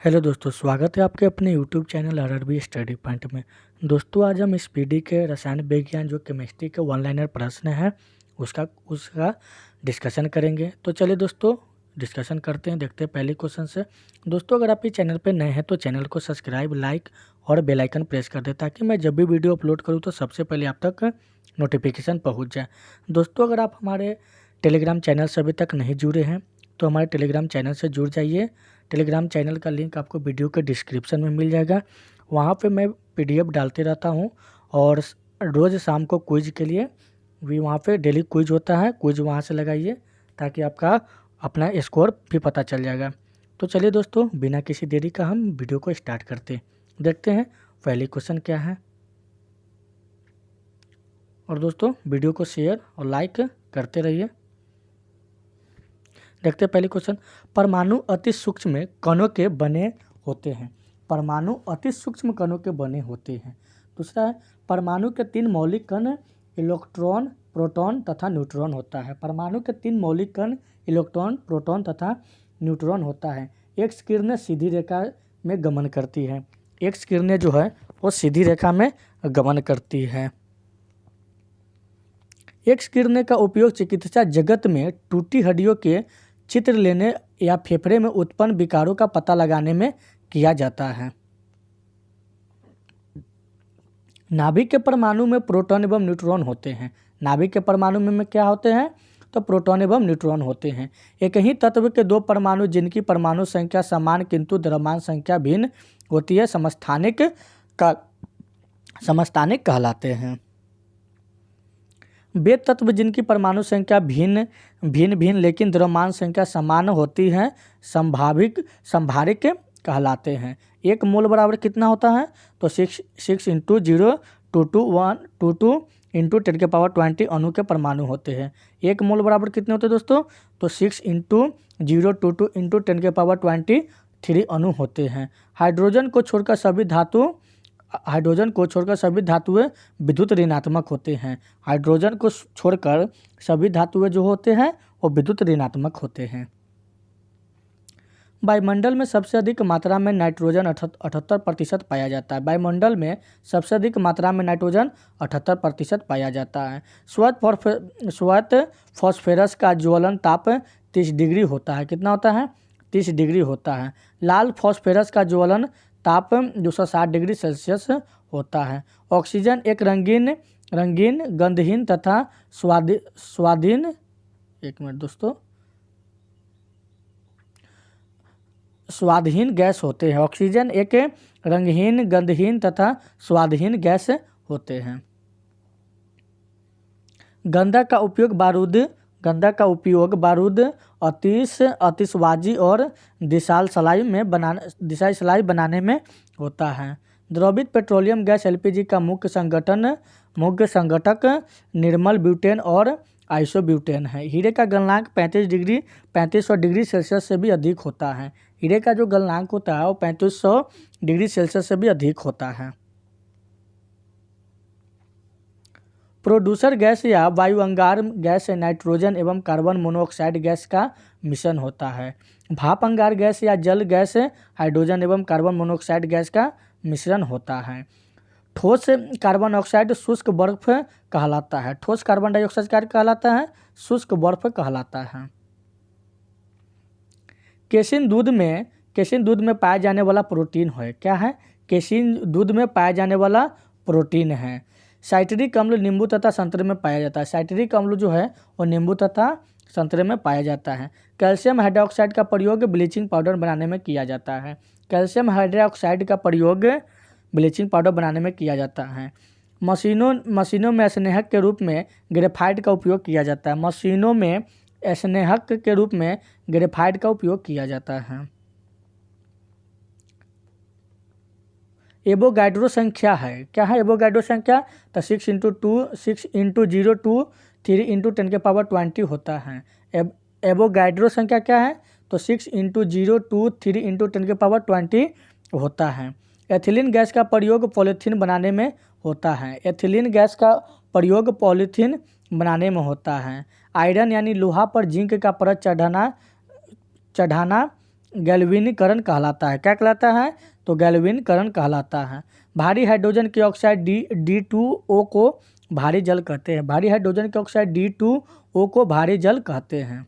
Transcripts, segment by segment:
Hello दोस्तों, स्वागत है आपके अपने YouTube channel RRB study point में। दोस्तों, आज हम इस पीडी के रसायन विज्ञान जो केमिस्ट्री के वन लाइनर प्रश्न है उसका डिस्कशन करेंगे। तो चलिए दोस्तों डिस्कशन करते हैं, देखते हैं पहले क्वेश्चन से। दोस्तों, अगर आप इस चैनल पर नए हैं तो चैनल को सब्सक्राइब, लाइक और बेल आइकन प्रेस कर दें ताकि मैं जब भी वीडियो अपलोड करूँ तो सबसे पहले आप तक नोटिफिकेशन पहुँच जाए। दोस्तों, अगर आप हमारे टेलीग्राम चैनल से अभी तक नहीं जुड़े हैं तो हमारे टेलीग्राम चैनल से जुड़ जाइए। टेलीग्राम चैनल का लिंक आपको वीडियो के डिस्क्रिप्शन में मिल जाएगा। वहाँ पे मैं पीडीएफ डालते रहता हूँ और रोज़ शाम को क्विज के लिए भी वहाँ पे डेली क्विज होता है। क्विज वहाँ से लगाइए ताकि आपका अपना स्कोर भी पता चल जाएगा। तो चलिए दोस्तों, बिना किसी देरी का हम वीडियो को स्टार्ट करते हैं। देखते हैं पहले क्वेश्चन क्या है। और दोस्तों, वीडियो को शेयर और लाइक करते रहिए। देखते हैं पहले क्वेश्चन। परमाणु अति सूक्ष्म कणों के बने होते हैं। परमाणु अति सूक्ष्म कणों के बने होते हैं। दूसरा है, परमाणु के 3 मौलिक कण इलेक्ट्रॉन, प्रोटॉन तथा न्यूट्रॉन होता है। परमाणु के 3 मौलिक कण इलेक्ट्रॉन, प्रोटॉन तथा न्यूट्रॉन होता है। एक्स किरणें सीधी रेखा में गमन करती है। एक्स किरणें जो है वो सीधी रेखा में गमन करती है। एक्स किरणें का उपयोग चिकित्सा जगत में टूटी हड्डियों के चित्र लेने या फेफड़े में उत्पन्न विकारों का पता लगाने में किया जाता है। नाभिक के परमाणु में प्रोटॉन एवं न्यूट्रॉन होते हैं। नाभिक के परमाणु में क्या होते हैं? तो प्रोटॉन एवं न्यूट्रॉन होते हैं। एक ही तत्व के 2 परमाणु जिनकी परमाणु संख्या समान किंतु द्रव्यमान संख्या भिन्न होती है समस्थानिक कहलाते हैं। वे तत्व जिनकी परमाणु संख्या भिन्न लेकिन द्रव्यमान संख्या समान होती है संभारिक कहलाते हैं। 1 मोल बराबर कितना होता है? तो 6 × 0 इंटू 10 के पावर 20 अणु के परमाणु होते हैं। 1 मोल बराबर कितने होते हैं दोस्तों? तो 6 × 0 इंटू 10 के पावर 23 अणु होते हैं। हाइड्रोजन को छोड़कर सभी धातुएं विद्युत ऋणात्मक होते हैं। हाइड्रोजन को छोड़कर सभी धातुएं जो होते हैं वो विद्युत ऋणात्मक होते हैं। वायुमंडल में सबसे अधिक मात्रा में नाइट्रोजन 78% पाया जाता है। वायुमंडल में सबसे अधिक मात्रा में नाइट्रोजन 78% पाया जाता है। श्वेत फॉस्फेरस का ज्वलन ताप 30 डिग्री होता है। कितना होता है? 30 डिग्री होता है। लाल फॉस्फेरस का ज्वलन ताप 260 डिग्री सेल्सियस होता है। ऑक्सीजन एक रंगीन, गंधहीन तथा स्वादहीन स्वादहीन गैस होते हैं। ऑक्सीजन एक रंगहीन, गंधहीन तथा स्वादहीन गैस होते हैं। गंधा का उपयोग बारूद, आतिशबाजी और दिशाल सलाई बनाने में होता है। द्रवित पेट्रोलियम गैस एलपीजी का मुख्य संघटक निर्मल ब्यूटेन और आइसोब्यूटेन है। हीरे का गलनांक 3500 डिग्री सेल्सियस से भी अधिक होता है। हीरे का जो गलनांक होता है वो 3500 डिग्री सेल्सियस से भी अधिक होता है। प्रोड्यूसर गैस या वायु अंगार गैस से नाइट्रोजन एवं कार्बन मोनोऑक्साइड गैस का मिश्रण होता है। भाप अंगार गैस या जल गैस हाइड्रोजन एवं कार्बन मोनोऑक्साइड गैस का मिश्रण होता है। ठोस कार्बन डाइऑक्साइड शुष्क बर्फ कहलाता है। ठोस कार्बन डाइऑक्साइड क्या कहलाता है? शुष्क बर्फ कहलाता है। केसिन दूध में पाया जाने वाला प्रोटीन है। क्या है? केसिन दूध में पाया जाने वाला प्रोटीन है। साइट्रिक अम्ल नींबू तथा संतरे में पाया जाता है। साइट्रिक अम्ल जो है वो नींबू तथा संतरे में पाया जाता है। कैल्शियम हाइड्रोक्साइड का प्रयोग ब्लीचिंग पाउडर बनाने में किया जाता है। कैल्शियम हाइड्रोक्साइड का प्रयोग ब्लीचिंग पाउडर बनाने में किया जाता है। मशीनों में स्नेहक के रूप में ग्रेफाइट का उपयोग किया जाता है। मशीनों में स्नेहक के रूप में ग्रेफाइट का उपयोग किया जाता है। एवोगाड्रो संख्या है। क्या है एवोगाड्रो संख्या? तो 6 × 0 to 3 × 10 के पावर 20 होता है। एवोगाड्रो संख्या क्या है? तो 6 × 0 to 3 × 10 के पावर 20 होता है। एथिलीन गैस का प्रयोग पॉलीथीन बनाने में होता है। एथिलीन गैस का प्रयोग पॉलीथीन बनाने में होता है। आयरन यानी लोहा पर जिंक का परत चढ़ाना गैल्वेनीकरण कहलाता है। क्या कहलाता है? तो गैल्वेनीकरण कहलाता है। भारी हाइड्रोजन के ऑक्साइड D2O को भारी जल कहते हैं। भारी हाइड्रोजन के ऑक्साइड D2O को भारी जल कहते हैं।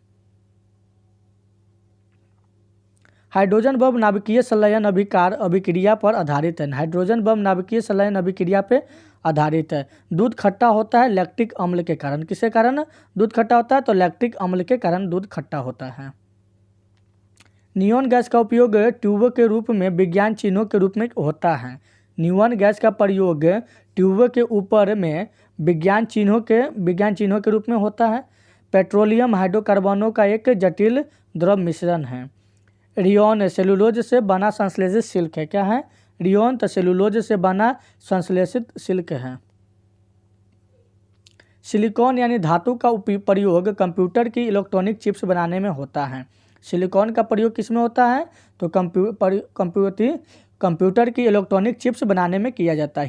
हाइड्रोजन बम नाभिकीय संलयन अभिक्रिया पर आधारित है। हाइड्रोजन बम नाभिकीय संलयन अभिक्रिया पे आधारित है। दूध खट्टा होता है लैक्टिक अम्ल के कारण। किसके कारण दूध खट्टा होता है? तो लैक्टिक अम्ल के कारण दूध खट्टा होता है। नियॉन गैस का उपयोग ट्यूबों के रूप में विज्ञान चिन्हों के रूप में होता है। नियॉन गैस का प्रयोग ट्यूबों के ऊपर में विज्ञान चिन्हों के रूप में होता है। पेट्रोलियम हाइड्रोकार्बनों का एक जटिल द्रव मिश्रण है। रियोन सेलुलोज से बना संश्लेषित सिल्क है। क्या है? रियोन तो सेलुलोज से बना संश्लेषित सिल्क है। सिलिकॉन यानी धातु का प्रयोग कंप्यूटर की इलेक्ट्रॉनिक चिप्स बनाने में होता है। सिलिकॉन का प्रयोग किस में होता है? तो कंप्यूटर की इलेक्ट्रॉनिक चिप्स बनाने में किया जाता है।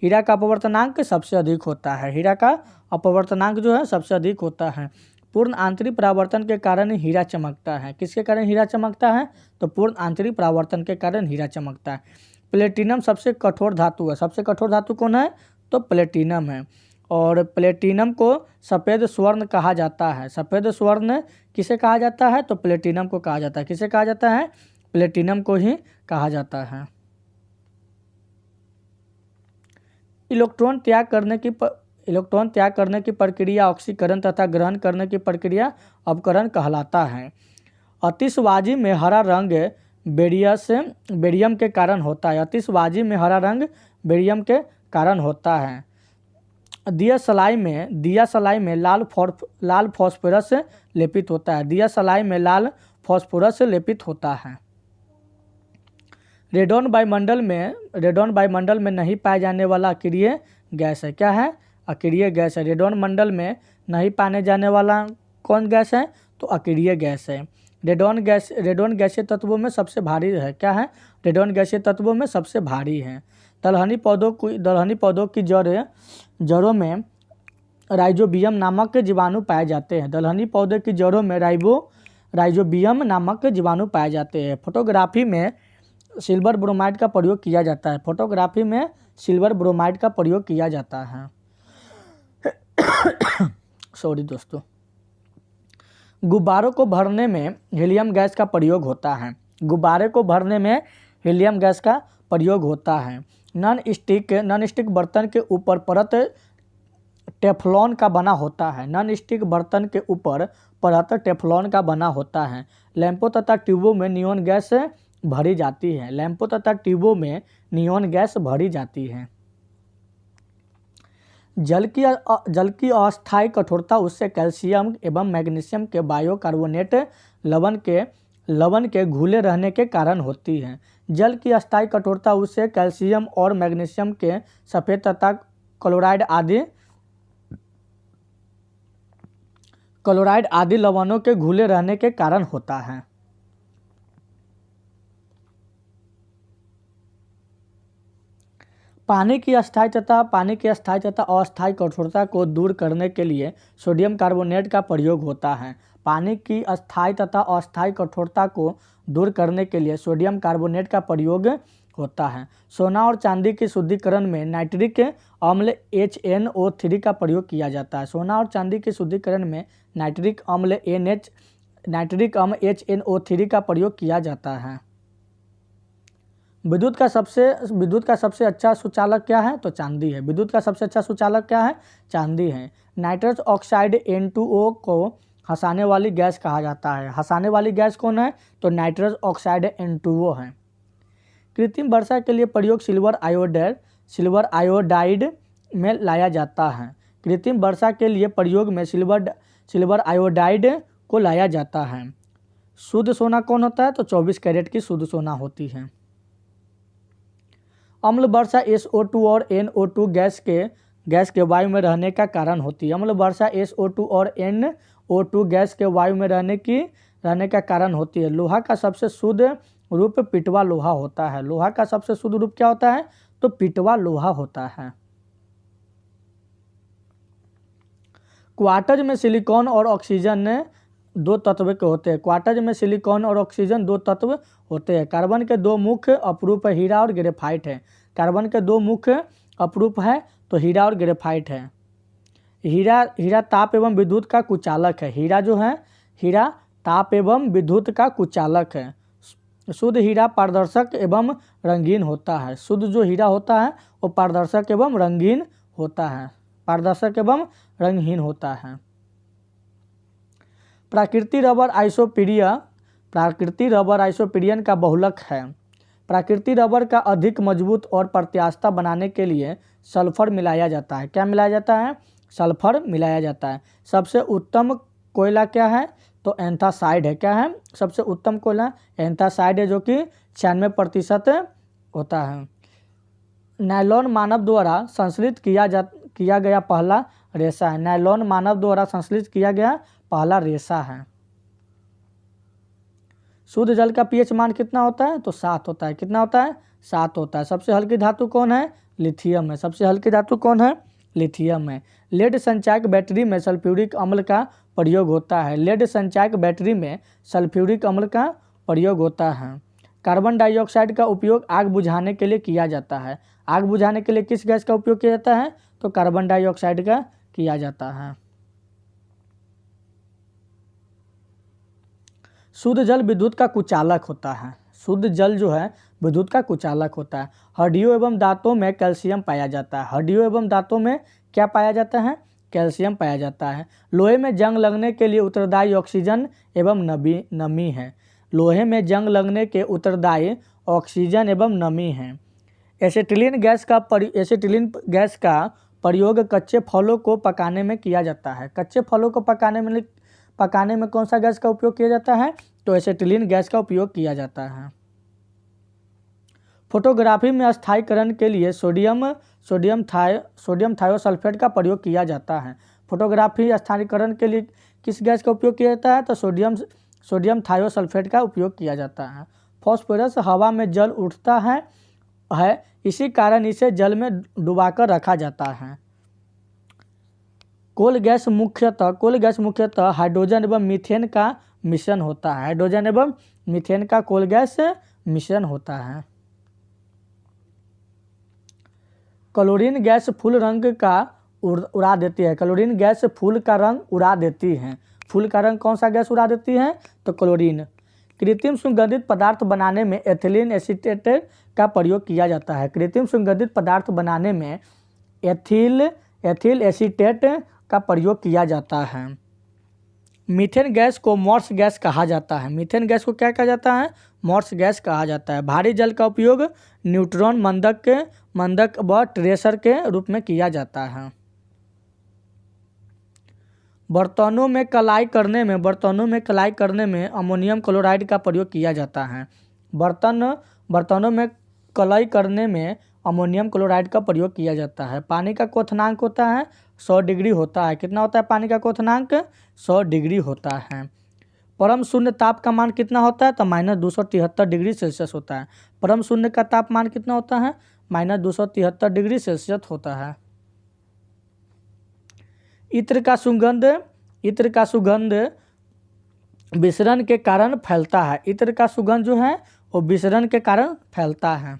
हीरा का अपवर्तनांक सबसे अधिक होता है। हीरा का अपवर्तनांक जो है सबसे अधिक होता है। पूर्ण आंतरिक परावर्तन के कारण हीरा चमकता है। किसके कारण हीरा चमकता है? तो पूर्ण आंतरिक परावर्तन के कारण हीरा चमकता है। प्लेटिनम सबसे कठोर धातु है। सबसे कठोर धातु कौन है? तो प्लेटिनम है। और प्लेटिनम को सफ़ेद स्वर्ण कहा जाता है। सफ़ेद स्वर्ण किसे कहा जाता है? तो प्लेटिनम को कहा जाता है। किसे कहा जाता है? प्लेटिनम को ही कहा जाता है। इलेक्ट्रॉन त्याग करने की प्रक्रिया ऑक्सीकरण तथा ग्रहण करने की प्रक्रिया अपकरण कहलाता है। आतिशबाजी में हरा रंग बेरियम के कारण होता है। आतिशबाजी में हरा रंग बेरियम के कारण होता है। दिया सलाई में लाल फास्फोरस लेपित होता है। दिया सलाई में लाल फास्फोरस लेपित होता है। रेडॉन वायुमंडल में नहीं पाए जाने वाला अक्रिय गैस है। क्या है? अक्रिय गैस है। रेडॉन मंडल में नहीं पाने जाने वाला कौन गैस है? तो अक्रिय गैस है। रेडॉन गैसीय तत्वों में सबसे भारी है। क्या है? रेडॉन गैसीय तत्वों में सबसे भारी है। दलहनी पौधों की जड़ों में राइजोबियम नामक जीवाणु पाए जाते हैं। दलहनी पौधे की जड़ों में राइजोबियम नामक जीवाणु पाए जाते हैं। फोटोग्राफी में सिल्वर ब्रोमाइड का प्रयोग किया जाता है। फोटोग्राफी में सिल्वर ब्रोमाइड का प्रयोग किया जाता है। सॉरी दोस्तों। गुब्बारों को भरने में हीलियम गैस का प्रयोग होता है। गुब्बारे को भरने में हीलियम गैस का प्रयोग होता है। नॉन स्टिक बर्तन के ऊपर परत टेफ्लॉन का बना होता है। नॉन स्टिक बर्तन के ऊपर परत टेफ्लॉन का बना होता है। लैंपों तथा ट्यूबों में नियॉन गैस भरी जाती है। लैंपों तथा ट्यूबों में नियॉन गैस भरी जाती है। जल की अस्थायी कठोरता उससे कैल्शियम एवं मैग्नीशियम के बायोकार्बोनेट लवण के घुले रहने के कारण होती है। जल की अस्थायी कठोरता उससे कैल्शियम और मैग्नीशियम के सफ़ेद तथा क्लोराइड आदि लवणों के घुले रहने के कारण होता है। पानी की अस्थायी तथा अस्थायी कठोरता को दूर करने के लिए सोडियम कार्बोनेट का प्रयोग होता है। पानी की अस्थायी तथा अस्थायी कठोरता को दूर करने के लिए सोडियम कार्बोनेट का प्रयोग होता है। सोना और चांदी के शुद्धिकरण में नाइट्रिक अम्ल HNO3 का प्रयोग किया जाता है। सोना और चांदी के शुद्धिकरण में नाइट्रिक अम्ल HNO3 का प्रयोग किया जाता है। विद्युत का सबसे अच्छा सुचालक क्या है? तो चांदी है। विद्युत का सबसे अच्छा सुचालक क्या है? चांदी है। नाइट्रस ऑक्साइड N2O को हंसाने वाली गैस कहा जाता है। हंसाने वाली गैस कौन है? तो नाइट्रस ऑक्साइड N2O है। कृत्रिम वर्षा के लिए प्रयोग सिल्वर आयोडाइड में लाया जाता है। कृत्रिम वर्षा के लिए प्रयोग में सिल्वर आयोडाइड को लाया जाता है। शुद्ध सोना कौन होता है? तो 24 कैरेट की शुद्ध सोना होती है। अम्ल वर्षा SO2 और NO2 गैस के वायु में रहने का कारण होती है। अम्ल वर्षा SO2 और NO2 गैस के वायु में रहने का कारण होती है। लोहा का सबसे शुद्ध रूप पिटवा लोहा होता है। लोहा का सबसे शुद्ध रूप क्या होता है? तो पिटवा लोहा होता है। क्वार्ट्ज में सिलिकॉन और ऑक्सीजन दो तत्व के होते हैं। क्वार्टज में सिलिकॉन और ऑक्सीजन दो तत्व होते हैं। कार्बन के दो मुख्य अपरूप हीरा और ग्रेफाइट है। कार्बन के दो मुख्य अपरूप है तो हीरा और ग्रेफाइट है। हीरा ताप एवं विद्युत का कुचालक है। हीरा ताप एवं विद्युत का कुचालक है। शुद्ध हीरा पारदर्शक एवं रंगीन होता है। शुद्ध जो हीरा होता है वो पारदर्शक एवं रंगीन होता है। पारदर्शक एवं रंगहीन होता है। प्राकृतिक रबर आइसोप्रीनियन का बहुलक है। प्राकृतिक रबर का अधिक मजबूत और प्रत्यास्था बनाने के लिए सल्फर मिलाया जाता है। क्या मिलाया जाता है? सल्फर मिलाया जाता है। सबसे उत्तम कोयला क्या है? तो एंथ्रासाइड है। क्या है सबसे उत्तम कोयला? एंथ्रासाइड है, जो कि 96% होता है। नायलॉन मानव द्वारा संश्लेषित किया गया पहला रेशा है। नायलॉन मानव द्वारा संश्लेषित किया गया पहला रेशा है। शुद्ध जल का पीएच मान कितना होता है? तो 7 होता है। कितना होता है? 7 होता है। सबसे हल्की धातु कौन है? लिथियम है। सबसे हल्की धातु कौन है? लिथियम है। लेड संचायक बैटरी में सल्फ्यूरिक अम्ल का प्रयोग होता है। लेड संचायक बैटरी में सल्फ्यूरिक अम्ल का प्रयोग होता है। कार्बन डाइऑक्साइड का उपयोग आग बुझाने के लिए किया जाता है। आग बुझाने के लिए किस गैस का उपयोग किया जाता है? तो कार्बन डाइऑक्साइड का किया जाता है। शुद्ध जल विद्युत का कुचालक होता है। शुद्ध जल जो है विद्युत का कुचालक होता है। हड्डियों एवं दांतों में कैल्शियम पाया जाता है। हड्डियों एवं दांतों में क्या पाया जाता है? कैल्शियम पाया जाता है। लोहे में जंग लगने के लिए उत्तरदायी ऑक्सीजन एवं नमी है। लोहे में जंग लगने के उत्तरदायी ऑक्सीजन एवं नमी है। एसिटिलीन गैस का प्रयोग कच्चे फलों को पकाने में किया जाता है। कच्चे फलों को पकाने में कौन सा गैस का उपयोग किया जाता है? तो एसिटिलीन गैस का उपयोग किया जाता है। फोटोग्राफी में स्थायीकरण के लिए सोडियम थायोसल्फेट का प्रयोग किया जाता है। फोटोग्राफी स्थायीकरण के लिए किस गैस का उपयोग किया जाता है? तो सोडियम थायोसल्फेट का उपयोग किया जाता है। फास्फोरस हवा में जल उठता है, इसी कारण इसे जल में डुबाकर रखा जाता है। कोल गैस मुख्यतः हाइड्रोजन एवं मीथेन का मिश्रण होता है। हाइड्रोजन एवं मीथेन का कोल गैस मिश्रण होता है। क्लोरीन गैस फूल रंग का उड़ा देती है। क्लोरीन गैस फूल का रंग उड़ा देती है। फूल का रंग कौन सा गैस उड़ा देती है? तो क्लोरीन। कृत्रिम सुगंधित पदार्थ बनाने में एथिलीन एसीटेट का प्रयोग किया जाता है। कृत्रिम सुगंधित पदार्थ बनाने में एथिल एसीटेट का प्रयोग किया जाता है। मीथेन गैस को मॉर्स गैस कहा जाता है। मीथेन गैस को क्या कहा जाता है? मॉर्स गैस कहा जाता है। भारी जल का उपयोग न्यूट्रॉन मंदक व ट्रेसर के रूप में किया जाता है। बर्तनों में कलाई करने में अमोनियम क्लोराइड का प्रयोग किया जाता है। बर्तनों में कलाई करने में अमोनियम क्लोराइड का प्रयोग किया जाता है। पानी का क्वथनांक होता है 100 डिग्री होता है। कितना होता है पानी का क्वथनांक? 100 डिग्री होता है। परम शून्य ताप का मान कितना होता है? तो -273 डिग्री सेल्सियस होता है। परम शून्य का तापमान कितना होता है? -273 डिग्री सेल्सियस होता है। इत्र का सुगंध विसरण के कारण फैलता है। इत्र का सुगंध जो है वो विसरण के कारण फैलता है।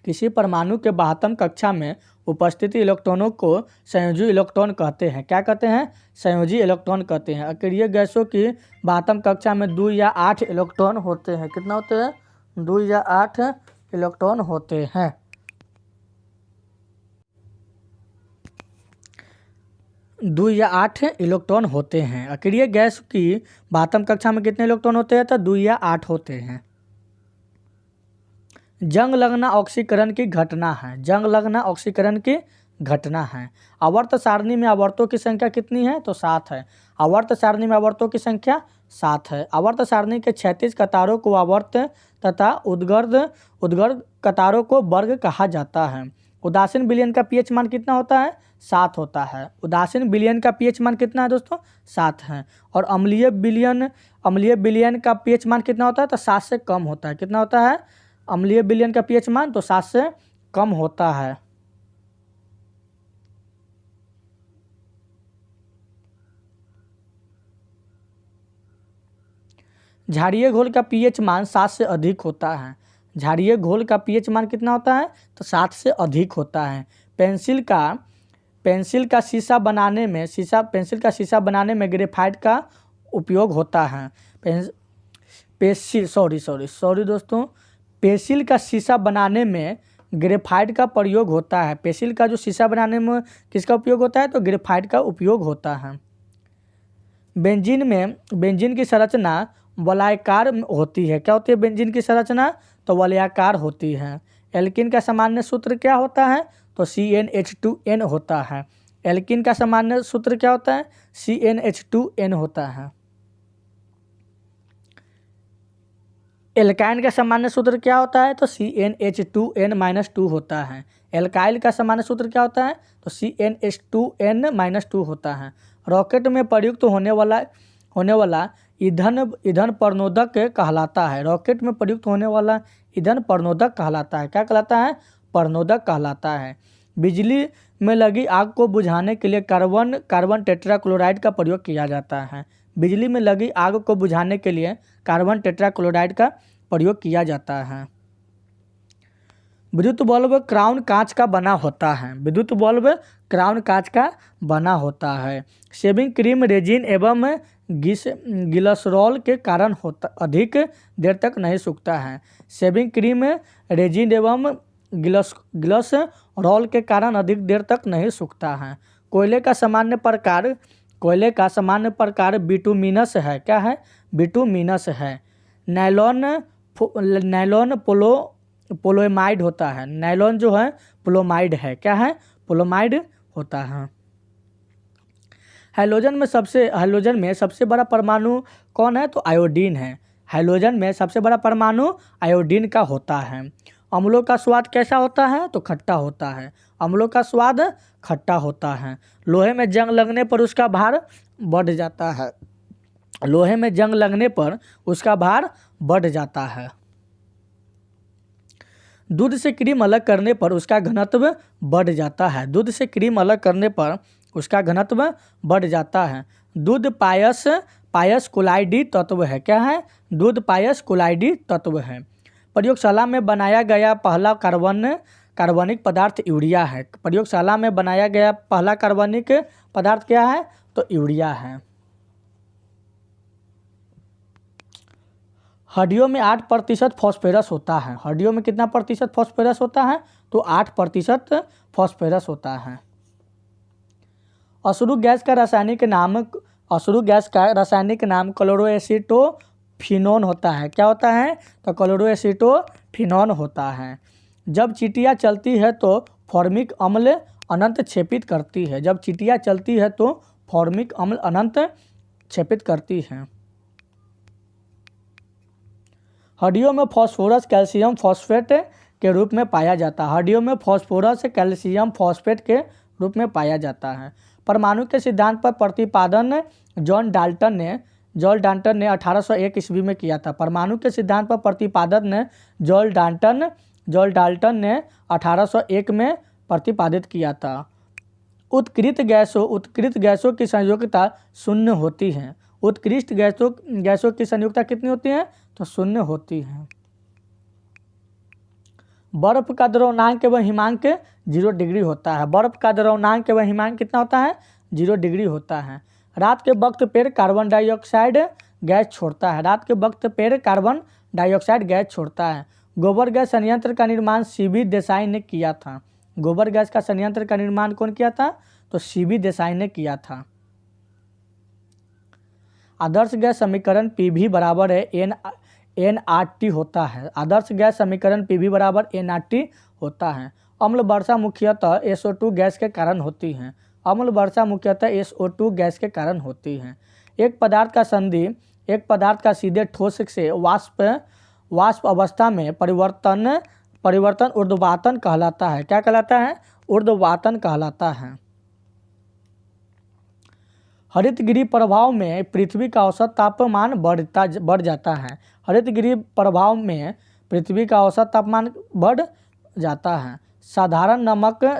किसी परमाणु के 72 कक्षा में उपस्थित इलेक्ट्रॉनों को संयोजी इलेक्ट्रॉन कहते हैं। क्या कहते हैं? संयोजी इलेक्ट्रॉन कहते हैं। अक्रिय गैसों की 72 कक्षा में 2 या 8 इलेक्ट्रॉन होते हैं। कितना होते हैं? 2 या 8 इलेक्ट्रॉन होते हैं। दो या 8 इलेक्ट्रॉन होते हैं। अक्रिय गैस की 72 कक्षा में कितने इलेक्ट्रॉन होते हैं? तो 2 या 8 होते हैं। जंग लगना ऑक्सीकरण की घटना है। जंग लगना ऑक्सीकरण की घटना है। आवर्त सारणी में आवर्तों की संख्या कितनी है? तो 7 है। आवर्त सारणी में आवर्तों की संख्या 7 है। आवर्त सारणी के 36 कतारों को आवर्त तथा उद्गर्भ कतारों को वर्ग कहा जाता है। उदासीन विलयन का पीएच मान कितना होता है? 7 होता है। उदासीन विलयन का पीएच मान कितना है दोस्तों? 7 है। और अम्लीय विलयन का पीएच मान कितना होता है? तो 7 से कम होता है। कितना होता है अम्लीय विलयन का पीएच मान? तो 7 से कम होता है। क्षारीय घोल का pH मान 7 से अधिक होता है। क्षारीय घोल का pH मान कितना होता है? तो 7 से अधिक होता है। पेंसिल का शीशा बनाने में ग्रेफाइट का उपयोग होता है। पेंसिल का शीशा बनाने में ग्रेफाइट का प्रयोग होता है। पेंसिल का जो शीशा बनाने में किसका उपयोग होता है? तो ग्रेफाइट का उपयोग होता है। बेंजीन की संरचना वलयाकार होती है। क्या होती है बेंजीन की संरचना? तो वलयाकार होती है। एल्कीन का सामान्य सूत्र क्या होता है? तो CnH2n होता है। एल्कीन का सामान्य सूत्र क्या होता है? CnH2n होता है। एल्काइन का सामान्य सूत्र क्या होता है? तो CnH2n-2 होता है। एल्काइल का सामान्य सूत्र क्या होता है? तो CnH2n-2 होता है। रॉकेट में प्रयुक्त होने वाला ईंधन प्रणोदक कहलाता है। रॉकेट में प्रयुक्त होने वाला ईंधन प्रणोदक कहलाता है। क्या कहलाता है? प्रणोदक कहलाता है। बिजली में लगी आग को बुझाने के लिए कार्बन टेट्राक्लोराइड का प्रयोग किया जाता है। बिजली में लगी आग को बुझाने के लिए कार्बन टेट्राक्लोराइड का प्रयोग किया जाता है। विद्युत बल्ब क्राउन कांच का बना होता है। विद्युत बल्ब क्राउन कांच का बना होता है। शेविंग क्रीम रेजिन एवं ग्लिसरॉल के कारण अधिक देर तक नहीं सूखता है। शेविंग क्रीम रेजिन एवं ग्लिसरॉल के कारण अधिक देर तक नहीं सूखता है। कोयले का सामान्य प्रकार बिटुमिनस है। क्या है? बिटुमिनस है। नायलॉन पोलोमाइड होता है। नायलॉन जो है पोलोमाइड है। क्या है? पोलोमाइड होता है। हाइड्रोजन में सबसे बड़ा परमाणु कौन है? तो आयोडीन है। हाइड्रोजन में सबसे बड़ा परमाणु आयोडीन का होता है। अम्लों का स्वाद कैसा होता है? तो खट्टा होता है। अम्लों का स्वाद खट्टा होता है। लोहे में जंग लगने पर उसका भार बढ़ जाता है। लोहे में जंग लगने पर उसका भार बढ़ जाता है। दूध से क्रीम अलग करने पर उसका घनत्व बढ़ जाता है। दूध से क्रीम अलग करने पर उसका घनत्व बढ़ जाता है। दूध पायस कोलाइडी तत्व है। क्या है? दूध पायस कोलाइडी तत्व है। प्रयोगशाला में बनाया गया पहला कार्बनिक पदार्थ यूरिया है। प्रयोगशाला में बनाया गया पहला कार्बनिक पदार्थ क्या है? तो यूरिया है। हड्डियों में 8% फॉस्फोरस होता है। हड्डियों में कितना प्रतिशत फॉस्फोरस होता है? तो 8% फॉस्फोरस होता है। अश्रु गैस का रासायनिक नाम क्लोरोएसिटोफिनोन होता है। क्या होता है? तो क्लोरोएसिटोफिनोन होता है। जब चींटियाँ चलती है तो फॉर्मिक अम्ल अनंत क्षेपित करती है। जब चींटियाँ चलती है तो फॉर्मिक अम्ल अनंत क्षेपित करती है। हड्डियों में फास्फोरस कैल्शियम फॉस्फेट के रूप में पाया जाता है। हड्डियों में फास्फोरस कैल्शियम फॉस्फेट के रूप में पाया जाता है। परमाणु के सिद्धांत पर प्रतिपादन जॉन डाल्टन ने 1801 ईस्वी में किया था। परमाणु के सिद्धांत पर प्रतिपादन जॉन डाल्टन ने 1801 में प्रतिपादित किया था। उत्कृष्ट गैसों की संयोजकता शून्य होती है। उत्कृष्ट गैसों की संयोजकता कितनी होती है? तो शून्य होती है। बर्फ का द्रव्यमांक एवं हिमांक 0 डिग्री होता है। बर्फ का द्रव्यमांक एवं हिमांक कितना होता है? 0 डिग्री होता है। रात के वक्त पेड़ कार्बन डाइऑक्साइड गैस छोड़ता है। रात के वक्त पेड़ कार्बन डाइऑक्साइड गैस छोड़ता है। गोबर गैस संयंत्र का निर्माण CB देसाई ने किया था। गोबर गैस का संयंत्र का निर्माण कौन किया था? तो CB देसाई ने किया था। आदर्श गैस समीकरण PV बराबर है nRT होता है। आदर्श गैस समीकरण PV बराबर nRT होता है। अम्ल वर्षा मुख्यतः SO2 गैस के कारण होती है। अम्ल वर्षा मुख्यतः SO2 गैस के कारण होती है। एक पदार्थ का सीधे ठोस से वाष्प अवस्था में परिवर्तन ऊर्ध्वपातन कहलाता है। क्या कहलाता है? ऊर्ध्वपातन कहलाता है। हरितगृह प्रभाव में पृथ्वी का औसत तापमान बढ़ जाता है। हरितगृह प्रभाव में पृथ्वी का औसत तापमान बढ़ जाता है।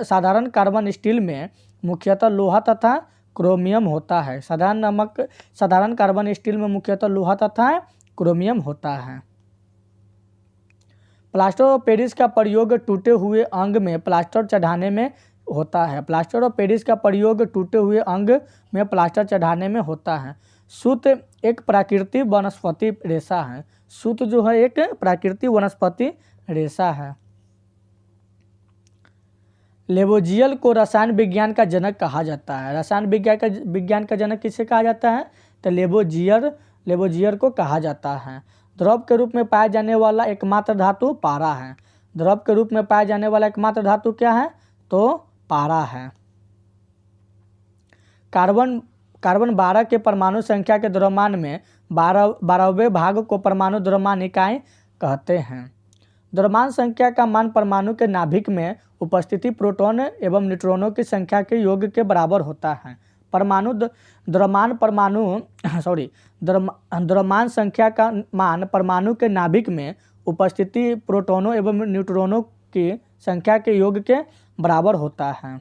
साधारण कार्बन स्टील में मुख्यतः लोहा तथा क्रोमियम होता है। साधारण कार्बन स्टील में मुख्यतः लोहा तथा क्रोमियम होता है। प्लास्टर ऑफ पेरिस का प्रयोग टूटे हुए अंग में प्लास्टर चढ़ाने में होता है। प्लास्टर ऑफ पेरिस का प्रयोग टूटे हुए अंग में प्लास्टर चढ़ाने में होता है। सूत एक प्राकृतिक वनस्पति रेशा है। सूत जो है एक प्राकृतिक वनस्पति रेशा है। लेवोजियल को रसायन विज्ञान का जनक कहा जाता है। रसायन विज्ञान का जनक किसे कहा जाता है? तो लेवोजियर को कहा जाता है। द्रव के रूप में पाया जाने वाला एकमात्र धातु पारा है। द्रव के रूप में पाया जाने वाला एकमात्र धातु क्या है? तो पारा है। कार्बन 12 के परमाणु संख्या के द्रव्यमान में 12वें भाग को परमाणु द्रव्यमान इकाई कहते हैं। द्रव्यमान संख्या का मान परमाणु के नाभिक में उपस्थिति प्रोटॉन एवं न्यूट्रॉनों की संख्या के योग के बराबर होता है। द्रव्यमान संख्या का मान परमाणु के नाभिक में उपस्थिति प्रोटॉनों एवं न्यूट्रॉनों की संख्या के योग के बराबर होता है।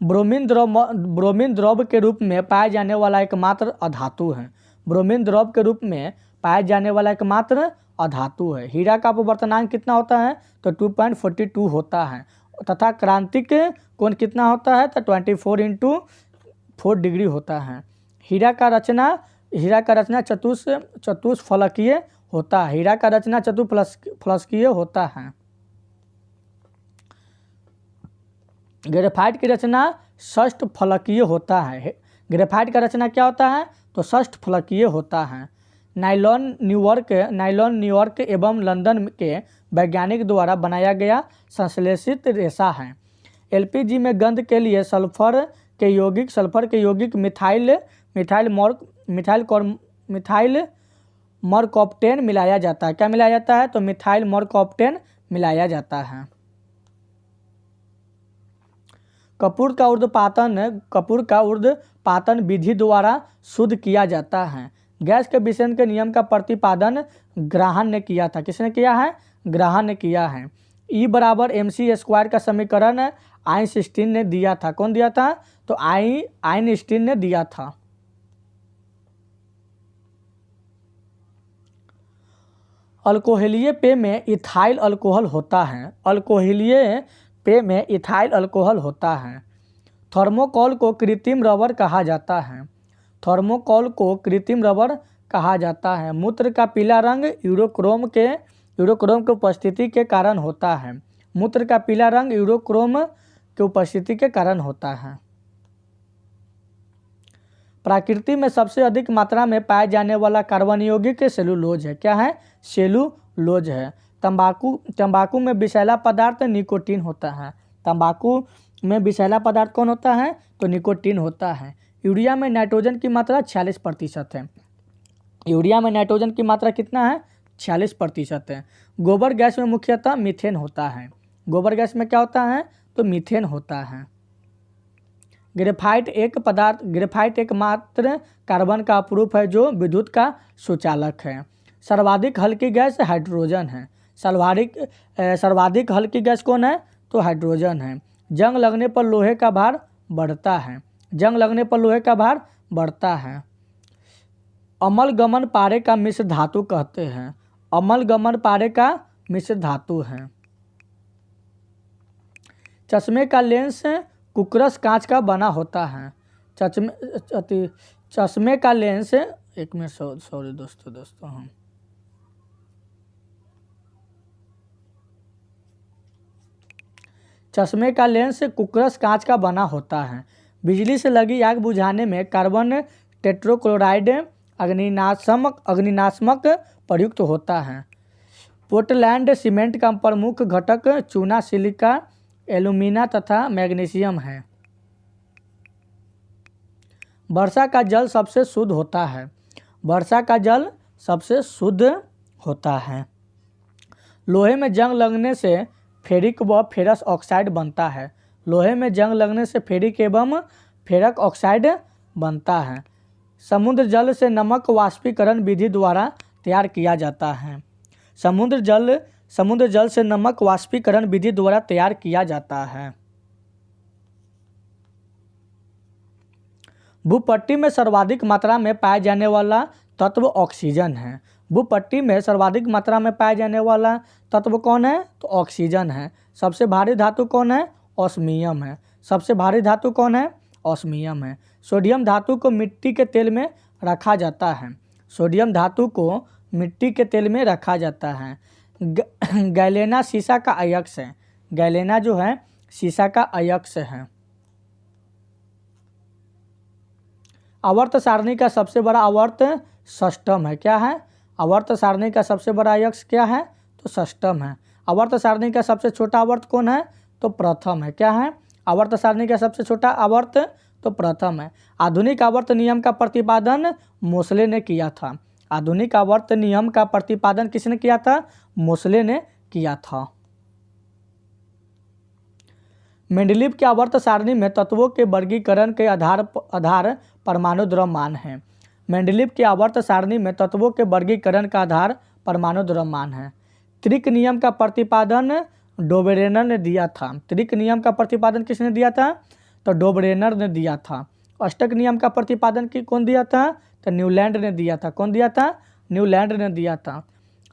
ब्रोमीन द्रव के रूप में पाया जाने वाला एकमात्र अधातु है। ब्रोमीन द्रव के रूप में पाया जाने वाला एकमात्र अधातु है। हीरा का अपवर्तनांक कितना होता है? तो 2.42 होता है तथा क्रांतिक कोण कितना होता है? तो 24/4 डिग्री होता है। हीरा का रचना चतुष्फलकीय होता है। हीरा का रचना चतुष्फलकीय होता है। ग्रेफाइट की रचना षष्ठफलकीय होता है। ग्रेफाइट का रचना क्या होता है? तो षष्ठफलकीय होता है। नायलॉन न्यूयॉर्क एवं लंदन के वैज्ञानिक द्वारा बनाया गया संश्लेषित रेशा है। एलपीजी में गंध के लिए सल्फर के यौगिक मिथाइल मरकॉप्टेन मिलाया जाता है। क्या मिलाया जाता है? तो मिथाइल मरकॉप्टेन मिलाया जाता है। कपूर का ऊर्ध्वपातन विधि द्वारा शुद्ध किया जाता है। गैस के विषय के नियम का प्रतिपादन ग्राहम ने किया था। किसने किया है? ग्राहम ने किया है। E = mc² का समीकरण आइंस्टीन ने दिया था। कौन दिया था? तो आइंस्टीन ने दिया था। अल्कोहलीय पेय में इथाइल अल्कोहल होता है। अल्कोहलीय पेय में इथाइल अल्कोहल होता है। थर्मोकोल को कृत्रिम रबर कहा जाता है। थर्मोकोल को कृत्रिम रबर कहा जाता है। मूत्र का पीला रंग यूरोक्रोम के उपस्थिति के कारण होता है। मूत्र का पीला रंग यूरोक्रोम के उपस्थिति के कारण होता है। प्रकृति में सबसे अधिक मात्रा में पाया जाने वाला कार्बन यौगिक सेलुलोज है। क्या है? सेलुलोज है। तंबाकू में विषैला पदार्थ निकोटीन होता है। तंबाकू में विषैला पदार्थ कौन होता है? तो निकोटीन होता है। यूरिया में नाइट्रोजन की मात्रा 46% है। यूरिया में नाइट्रोजन की मात्रा कितना है? 46% है। गोबर गैस में मुख्यतः मीथेन होता है। गोबर गैस में क्या होता है? तो मीथेन होता है। ग्रेफाइट एकमात्र कार्बन का अपरूप है जो विद्युत का सुचालक है। सर्वाधिक हल्की गैस हाइड्रोजन है। सर्वाधिक हल्की गैस कौन है? तो हाइड्रोजन है। जंग लगने पर लोहे का भार बढ़ता है। अम्लगमन पारे का मिश्र धातु कहते हैं। अम्लगमन पारे का मिश्र धातु है। चश्मे का लेंस कुकरस कांच का बना होता है। चश्मे का लेंस एक मिनट सॉरी दोस्तों हम चश्मे का लेंस कुकरस कांच का बना होता है। बिजली से लगी आग बुझाने में कार्बन टेट्राक्लोराइड अग्निनाशक प्रयुक्त होता है। पोर्टलैंड सीमेंट का प्रमुख घटक चूना, सिलिका, एल्यूमिना तथा मैग्नीशियम है। वर्षा का जल सबसे शुद्ध होता है। वर्षा का जल सबसे शुद्ध होता है। लोहे में जंग लगने से फेरिक व फेरस ऑक्साइड बनता है। लोहे में जंग लगने से फेरिक एवं फेरक ऑक्साइड बनता है। समुद्र जल से नमक वाष्पीकरण विधि द्वारा तैयार किया जाता है। समुद्र जल से नमक वाष्पीकरण विधि द्वारा तैयार किया जाता है। भूपट्टी में सर्वाधिक मात्रा में पाया जाने वाला तत्व ऑक्सीजन है। भूपट्टी में सर्वाधिक मात्रा में पाया जाने वाला तत्व कौन है? तो ऑक्सीजन है। सबसे भारी धातु कौन है? ऑस्मियम है। सबसे भारी धातु कौन है? ऑस्मियम है। सोडियम धातु को मिट्टी के तेल में रखा जाता है। सोडियम धातु को मिट्टी के तेल में रखा जाता है। गैलेना शीशा का अयस्क है। गैलेना जो है शीशा का अयस्क है। आवर्त सारणी का सबसे बड़ा आवर्त षष्टम है। क्या है? आवर्त सारणी का सबसे बड़ा अयस्क क्या है? तो षष्टम है। आवर्त सारणी का सबसे छोटा आवर्त कौन है? तो प्रथम है। क्या है? आवर्त सारणी का सबसे छोटा आवर्त तो प्रथम है। आधुनिक आवर्त नियम का प्रतिपादन मोसले ने किया था। आधुनिक आवर्त नियम का प्रतिपादन किसने किया था? मोसले ने किया था। मेंडलीव के आवर्त सारणी में तत्वों के वर्गीकरण के आधार परमाणु द्रव्यमान है। मेंडलीव के आवर्त सारणी में तत्वों के वर्गीकरण का आधार परमाणु द्रव्यमान है। त्रिक नियम का प्रतिपादन डोबरेनर ने दिया था। त्रिक नियम का प्रतिपादन किसने दिया था? तो डोबरेनर ने दिया था। अष्टक नियम का प्रतिपादन कौन दिया था? तो न्यूलैंड ने दिया था। कौन दिया था? न्यूलैंड ने दिया था।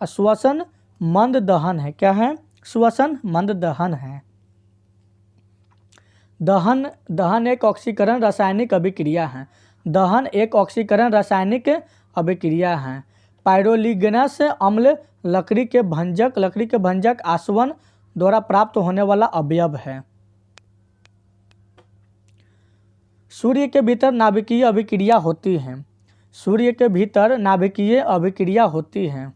श्वसन मंद दहन है। क्या है? श्वसन मंद दहन है। दहन एक ऑक्सीकरण रासायनिक अभिक्रिया है। दहन एक ऑक्सीकरण रासायनिक अभिक्रिया है। पायरोलिगनस अम्ल लकड़ी के भंजक आसवन द्वारा प्राप्त होने वाला अवयव है। सूर्य के भीतर नाभिकीय अभिक्रिया होती है। सूर्य के भीतर नाभिकीय अभिक्रिया होती है।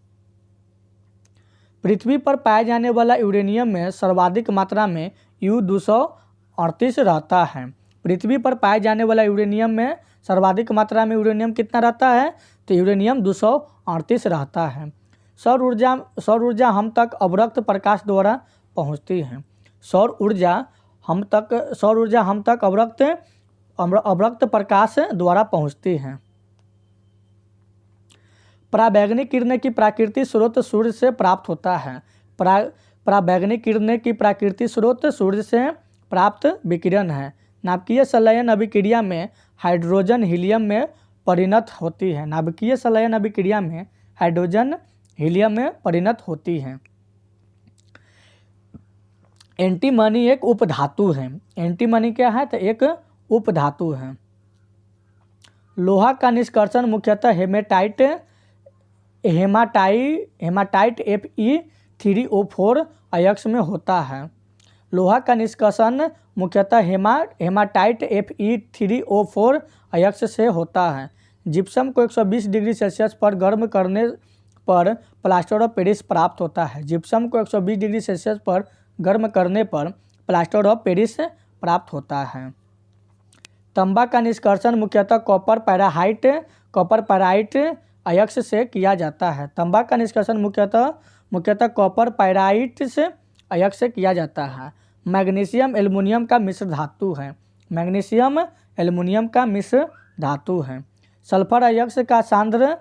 पृथ्वी पर पाए जाने वाला यूरेनियम में सर्वाधिक मात्रा में U-238 रहता है। पृथ्वी पर पाए जाने वाला यूरेनियम में सर्वाधिक मात्रा में यूरेनियम कितना रहता है? तो यूरेनियम 238 रहता है। सौर ऊर्जा हम तक अवरक्त प्रकाश द्वारा पहुंचती है। सौर ऊर्जा हम तक अवरक्त प्रकाश द्वारा पहुंचती है। पराबैंगनी किरणें की प्राकृतिक स्रोत सूर्य से प्राप्त होता है। पराबैंगनी किरणें की प्राकृतिक स्रोत सूर्य से प्राप्त विकिरण है। नाभिकीय संलयन अभिक्रिया में हाइड्रोजन हीलियम में परिणत होती है। नाभिकीय संलयन अभिक्रिया में हाइड्रोजन हीलियम में परिणत होती है। एंटीमनी एक उपधातु है। एंटीमनी क्या है? तो एक उपधातु है। लोहा का निष्कर्षण मुख्यतः हेमाटाइट Fe3O4 अयस्क में होता है। लोहा का निष्कर्षण मुख्यतः हेमाटाइट Fe3O4 अयस्क से होता है। जिप्सम को 120 डिग्री सेल्सियस पर गर्म करने पर प्लास्टर ऑफ पेरिस प्राप्त होता है। जिप्सम को 120 डिग्री सेल्सियस पर गर्म करने पर प्लास्टर ऑफ पेरिस प्राप्त होता है। तांबा का निष्कर्षण मुख्यतः कॉपर पैराइट अयस्क से किया जाता है। तांबा का निष्कर्षण मुख्यतः कॉपर पैराइट से अयस्क से किया जाता है। मैग्नीशियम एल्युमिनियम का मिश्र धातु है। मैग्नीशियम एल्युमिनियम का मिश्र धातु है। सल्फर अयस्क का सांद्र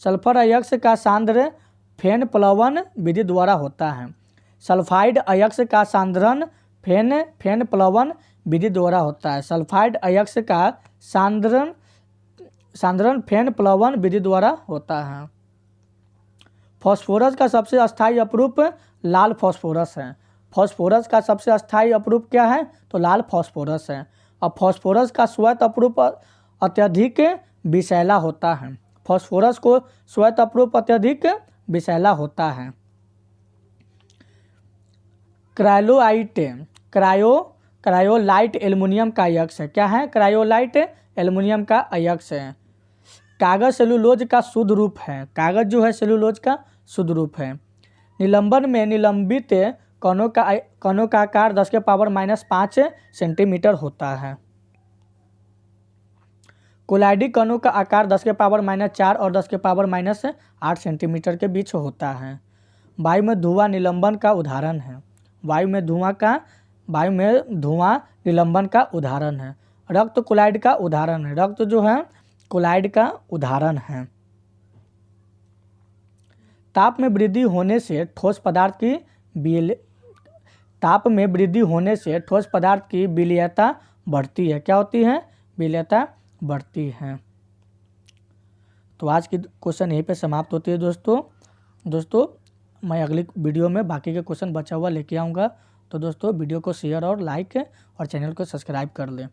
सल्फर अयस्क का सांद्र फेन प्लवन विधि द्वारा होता है। सल्फाइड अयस्क का सांद्रण फेन प्लवन विधि द्वारा होता है। सल्फाइड अयस्क का सांद्रण फेन प्लवन विधि द्वारा होता है। फास्फोरस का सबसे अस्थायी अपरूप लाल फास्फोरस है। फास्फोरस का सबसे अस्थायी अपरूप क्या है? तो लाल फास्फोरस है। और फास्फोरस का श्वेत अपरूप अत्यधिक विषैला होता है। फास्फोरस को श्वेत अपरूप अत्यधिक विषैला होता है। क्रायोलाइट एल्युमिनियम का अयस्क है। क्या है? क्रायोलाइट एल्युमिनियम का अयस्क है। कागज सेलुलोज का शुद्ध रूप है। कागज जो है सेलुलोज का शुद्ध रूप है। निलंबन में निलंबित कणों का आकार 10⁻⁵ सेंटीमीटर होता है। कोलाइडी कणों का आकार 10⁻⁴ और 10⁻⁸ सेंटीमीटर के बीच होता है। वायु में धुआं निलंबन का उदाहरण है। वायु में धुआं निलंबन का उदाहरण है। रक्त कोलाइड का उदाहरण है। रक्त जो है कोलाइड का उदाहरण है। ताप में वृद्धि होने से ठोस पदार्थ की विलेयता बढ़ती है। क्या होती है? विलेयता बढ़ती हैं। तो आज की क्वेश्चन यहीं पे समाप्त होती है दोस्तों मैं अगली वीडियो में बाकी के क्वेश्चन बचा हुआ लेके आऊँगा। तो दोस्तों वीडियो को शेयर और लाइक और चैनल को सब्सक्राइब कर लें।